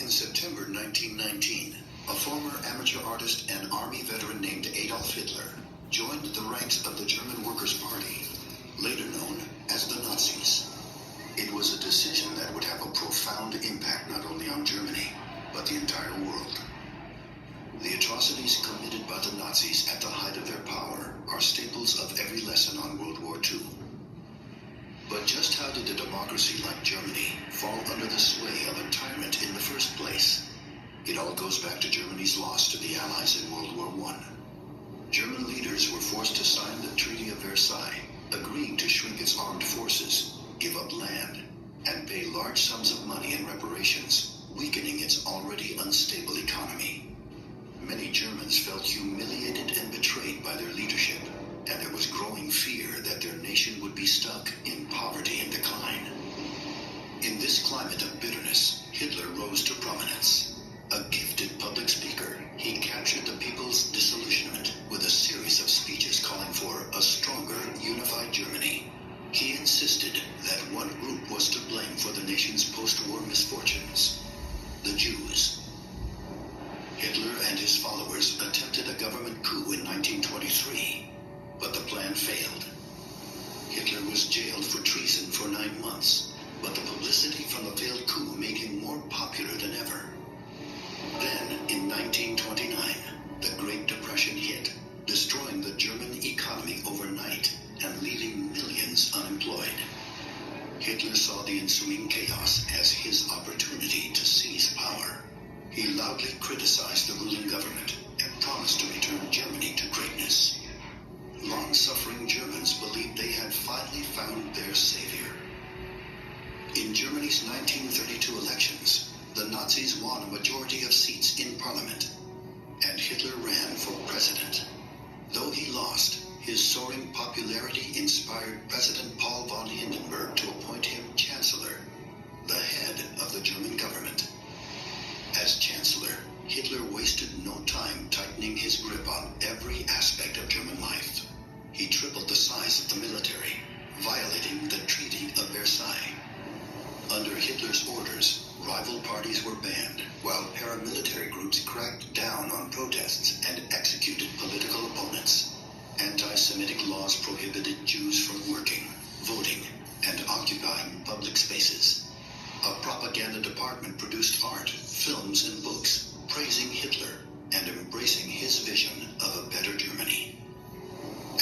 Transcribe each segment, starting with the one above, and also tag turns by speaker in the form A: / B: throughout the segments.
A: In September 1919, a former amateur artist and army veteran named Adolf Hitler joined the ranks of the German Workers' Party, later known as the Nazis. It was a decision that would have a profound impact not only on Germany, but the entire world. The atrocities committed by the Nazis at the height of their power are staples of every lesson on World War II. But just how did a democracy like Germany fall under the sway of a tyrant in the first place? It all goes back to Germany's loss to the Allies in World War I. German leaders were forced to sign the Treaty of Versailles, agreeing to shrink its armed forces, give up land, and pay large sums of money in reparations, weakening its already unstable economy. Many Germans felt humiliated and betrayed by their leadership, and there was growing fear that their nation would be stuck in poverty and decline. In this climate of bitterness, Hitler rose to prominence. A gifted public speaker, he captured the people's disillusionment with a series of speeches calling for a stronger, unified Germany. He insisted that one group was to blame for the nation's post-war misfortunes: the Jews. Hitler and his followers attempted a government coup in 1923, but the plan failed. Hitler was jailed for treason for 9 months, but the publicity from the failed coup made him more popular than ever. Then, in 1929, the Great Depression hit, destroying the German economy overnight and leaving millions unemployed. Hitler saw the ensuing chaos as his opportunity to seize power. He loudly criticized the ruling government and promised to return Germany to greatness. Long-suffering Germans believed they had finally found their savior. In Germany's 1932 elections, the Nazis won a majority of seats in parliament, and Hitler ran for president. Though he lost, his soaring popularity inspired President Paul von Hindenburg to appoint him chancellor, the head of the German government. As chancellor, Hitler wasted no time tightening his grip on every aspect of German life. He tripled the size of the military, violating the Treaty of Versailles. Under Hitler's orders, rival parties were banned, while paramilitary groups cracked down on protests and executed political opponents. Anti-Semitic laws prohibited Jews from working, voting, and occupying public spaces. A propaganda department produced art, films, and books praising Hitler and embracing his vision of a better Germany.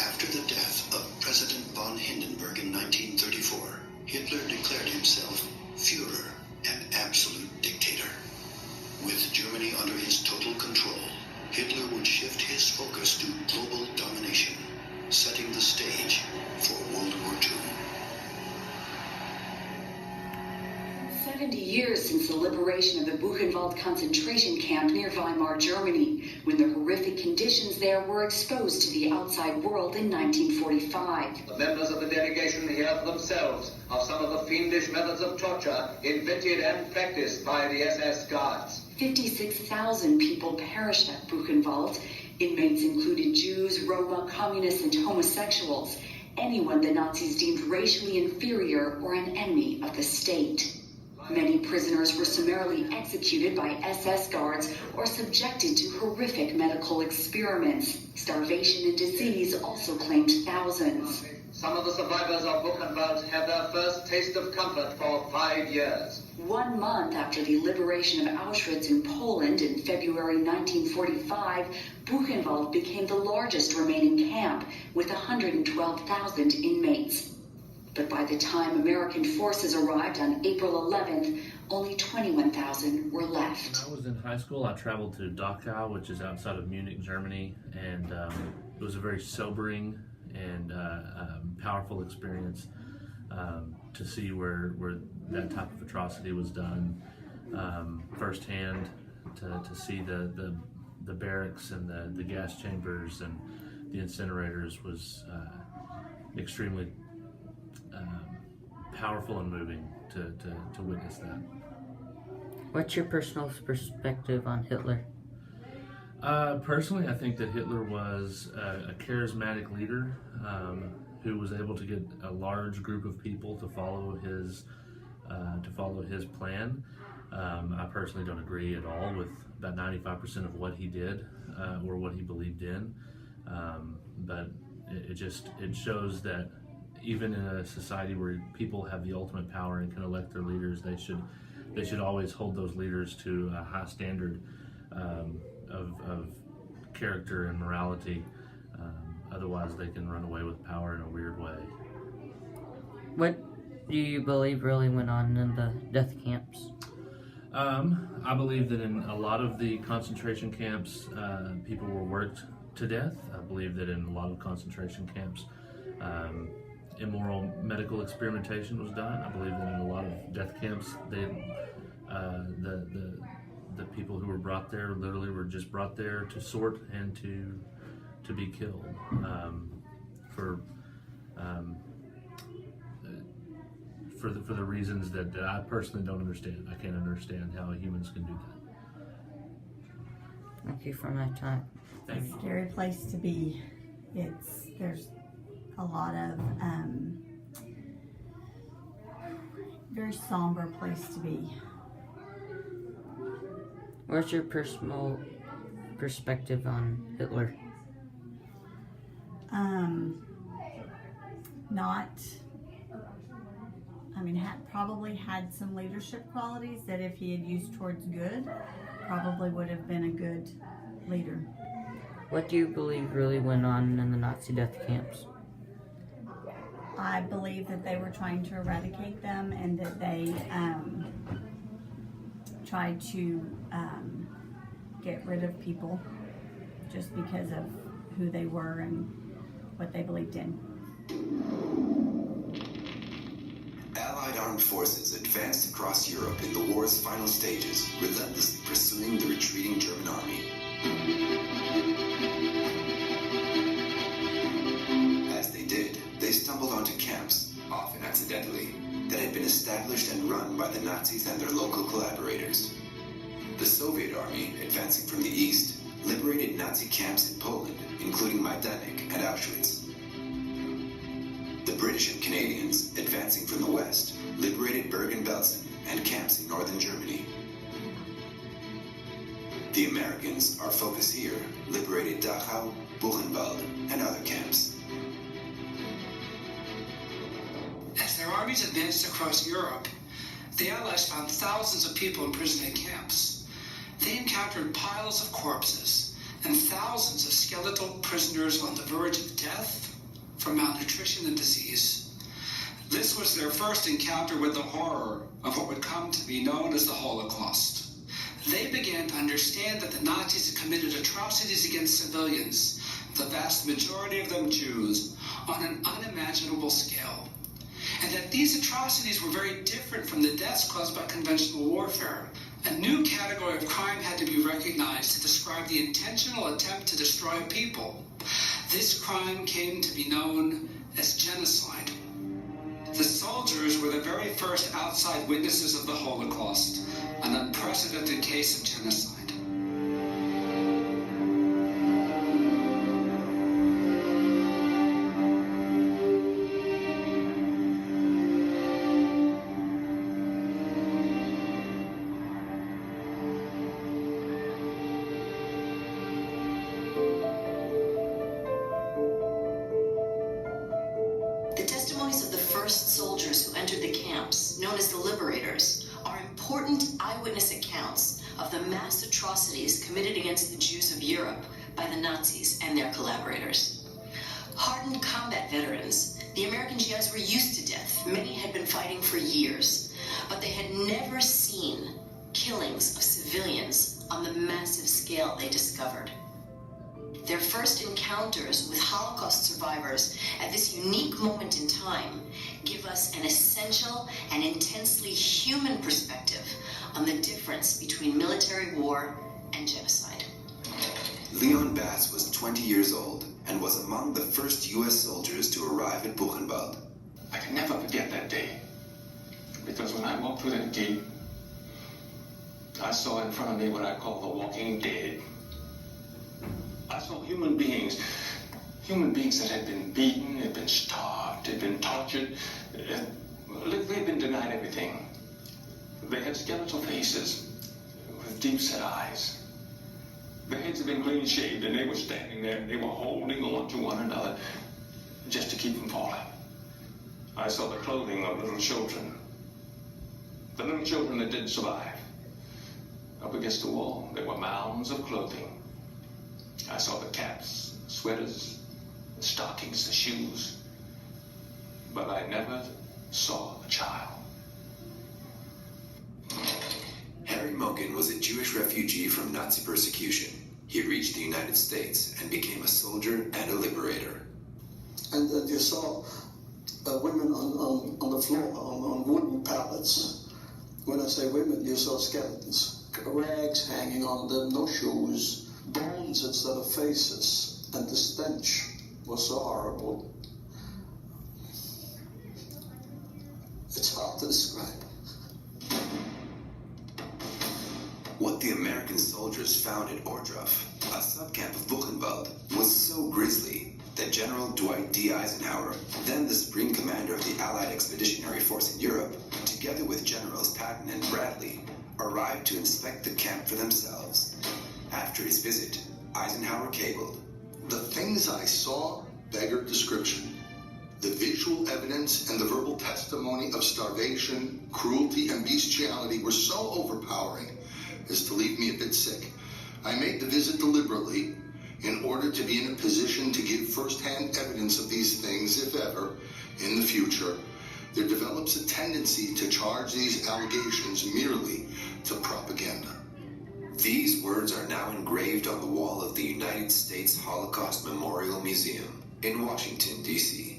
A: After the death of President von Hindenburg in 1934, Hitler declared himself Führer and absolute dictator. With Germany under his total control, Hitler would shift his focus to global domination, setting the stage for World War II.
B: 70 years since the liberation of the Buchenwald concentration camp near Weimar, Germany, when the horrific conditions there were exposed to the outside world in 1945.
C: The members of the delegation hear for themselves of some of the fiendish methods of torture invented and practiced by the SS guards.
B: 56,000 people perished at Buchenwald. Inmates included Jews, Roma, communists, and homosexuals, anyone the Nazis deemed racially inferior or an enemy of the state. Many prisoners were summarily executed by SS guards or subjected to horrific medical experiments. Starvation and disease also claimed thousands.
C: Some of the survivors of Buchenwald had their first taste of comfort for 5 years.
B: 1 month after the liberation of Auschwitz in Poland in February 1945, Buchenwald became the largest remaining camp with 112,000 inmates. But by the time American forces arrived on April 11th, only 21,000 were left.
D: When I was in high school, I traveled to Dachau, which is outside of Munich, Germany, and it was a very sobering and powerful experience to see where that type of atrocity was done firsthand, to see the barracks and the gas chambers and the incinerators was extremely powerful and moving to witness that.
E: What's your personal perspective on Hitler?
D: Personally, I think that Hitler was a charismatic leader who was able to get a large group of people to follow his plan. I personally don't agree at all with about 95% of what he did or what he believed in, but it shows that even in a society where people have the ultimate power and can elect their leaders, they should always hold those leaders to a high standard of character and morality. Otherwise, they can run away with power in a weird way.
E: What do you believe really went on in the death camps?
D: I believe that in a lot of the concentration camps, people were worked to death. I believe that in a lot of concentration camps, immoral medical experimentation was done. I believe that in a lot of death camps, the people who were brought there literally were just brought there to sort and to be killed for the reasons that I personally don't understand. I can't understand how humans can do that.
E: Thank you for my time.
D: Thank you.
F: Scary place to be. There's a lot of very somber place to be.
E: What's your personal perspective on Hitler?
F: Probably had some leadership qualities that if he had used towards good, probably would have been a good leader.
E: What do you believe really went on in the Nazi death camps?
F: I believe that they were trying to eradicate them and that they tried to get rid of people just because of who they were and what they believed in.
A: Allied armed forces advanced across Europe in the war's final stages, relentlessly pursuing the retreating German army. As they did, they stumbled onto camps, often accidentally, that had been established and run by the Nazis and their local collaborators. The Soviet army, advancing from the east, liberated Nazi camps in Poland, including Majdanek and Auschwitz. The British and Canadians, advancing from the west, liberated Bergen-Belsen and camps in northern Germany. The Americans, our focus here, liberated Dachau, Buchenwald, and other camps.
G: As their armies advanced across Europe, the Allies found thousands of people imprisoned in camps. They encountered piles of corpses and thousands of skeletal prisoners on the verge of death from malnutrition and disease. This was their first encounter with the horror of what would come to be known as the Holocaust. They began to understand that the Nazis had committed atrocities against civilians, the vast majority of them Jews, on an unimaginable scale, and that these atrocities were very different from the deaths caused by conventional warfare. A new category of crime had to be recognized to describe the intentional attempt to destroy people. This crime came to be known as genocide. The soldiers were the very first outside witnesses of the Holocaust, an unprecedented case of genocide.
B: The testimonies of the first soldiers who entered the camps, known as the liberators, are important eyewitness accounts of the mass atrocities committed against the Jews of Europe by the Nazis and their collaborators. Hardened combat veterans, the American GIs were used to death. Many had been fighting for years, but they had never seen killings of civilians on the massive scale they discovered. Their first encounters with Holocaust survivors at this unique moment in time give us an essential and intensely human perspective on the difference between military war and genocide.
A: Leon Bass was 20 years old and was among the first U.S. soldiers to arrive at Buchenwald.
H: I can never forget that day, because when I walked through that gate, I saw in front of me what I call the walking dead. I saw human beings that had been beaten, had been starved, had been tortured. They'd been denied everything. They had skeletal faces with deep-set eyes. Their heads had been clean shaved, and they were standing there, and they were holding on to one another just to keep from falling. I saw the clothing of little children. The little children that didn't survive. Up against the wall, there were mounds of clothing. I saw the caps, sweaters, the stockings, the shoes. But I never saw a child.
I: Harry Mogen was a Jewish refugee from Nazi persecution. He reached the United States and became a soldier and a liberator.
J: And you saw women on the floor, on wooden pallets. When I say women, you saw skeletons, rags hanging on them, no shoes, bones instead of faces, and the stench was so horrible. It's hard to describe.
I: What the American soldiers found at Ohrdruf, a subcamp of Buchenwald, was so grisly that General Dwight D. Eisenhower, then the Supreme Commander of the Allied Expeditionary Force in Europe, together with Generals Patton and Bradley, arrived to inspect the camp for themselves. After his visit, Eisenhower cabled,
A: "The things I saw beggared description. The visual evidence and the verbal testimony of starvation, cruelty, and bestiality were so overpowering as to leave me a bit sick. I made the visit deliberately in order to be in a position to give first-hand evidence of these things, if ever, in the future, there develops a tendency to charge these allegations merely to propaganda."
I: These words are now engraved on the wall of the United States Holocaust Memorial Museum in Washington, D.C.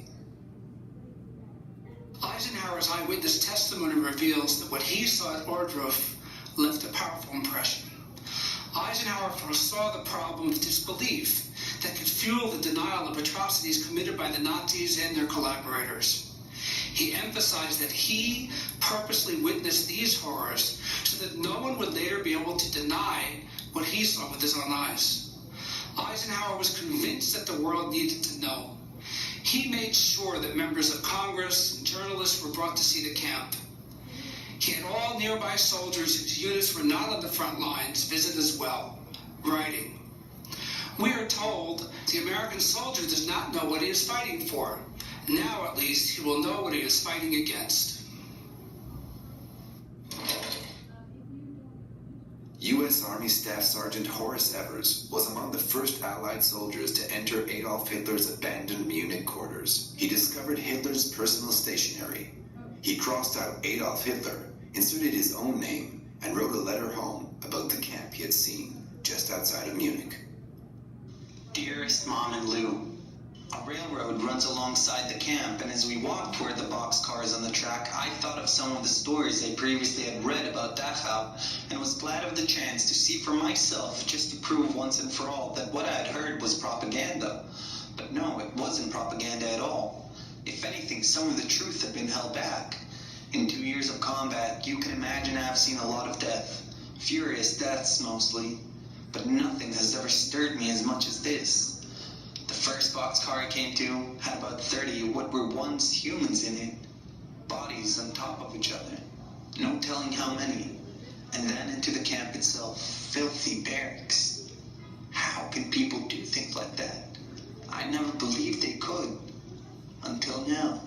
G: Eisenhower's eyewitness testimony reveals that what he saw at Ohrdruf left a powerful impression. Eisenhower foresaw the problem of disbelief that could fuel the denial of atrocities committed by the Nazis and their collaborators. He emphasized that he purposely witnessed these horrors so that no one would later be able to deny what he saw with his own eyes. Eisenhower was convinced that the world needed to know. He made sure that members of Congress and journalists were brought to see the camp. He had all nearby soldiers whose units were not on the front lines visit as well, writing, "We are told the American soldier does not know what he is fighting for. Now, at least, he will know what he is fighting against."
I: U.S. Army Staff Sergeant Horace Evers was among the first Allied soldiers to enter Adolf Hitler's abandoned Munich quarters. He discovered Hitler's personal stationery. He crossed out Adolf Hitler, inserted his own name, and wrote a letter home about the camp he had seen just outside of Munich.
K: Dearest Mom and Lou, a railroad runs alongside the camp, and as we walked toward the boxcars on the track, I thought of some of the stories I previously had read about Dachau, and was glad of the chance to see for myself, just to prove once and for all that what I had heard was propaganda. But no, it wasn't propaganda at all. If anything, some of the truth had been held back. In 2 years of combat, you can imagine I've seen a lot of death. Furious deaths, mostly. But nothing has ever stirred me as much as this. The first boxcar I came to had about 30 what were once humans in it. Bodies on top of each other. No telling how many. And then into the camp itself. Filthy barracks. How can people do things like that? I never believed they could. Until now.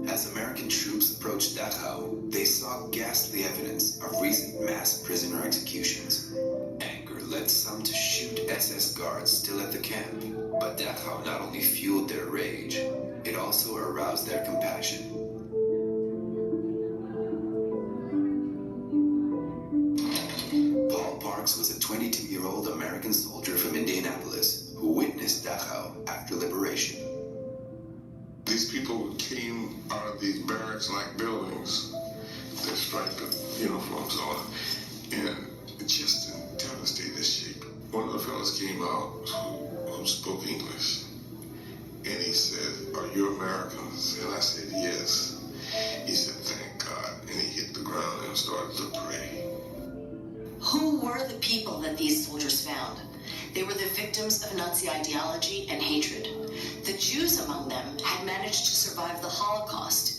I: As American troops approached Dachau, they saw ghastly evidence of recent mass prisoner executions. Anger led some to shoot SS guards still at the camp. But Dachau not only fueled their rage, it also aroused their compassion. Paul Parks was a 22-year-old American soldier from Indianapolis who witnessed Dachau after liberation.
L: These people came out of these barracks-like buildings, their striped uniforms on, and just in devastated shape. One of the fellas came out who spoke English, and he said, "Are you Americans?" And I said, "Yes." He said, "Thank God," and he hit the ground and started to pray.
M: Who were the people that these soldiers found? They were the victims of Nazi ideology and hatred. The Jews among them had managed to survive the Holocaust,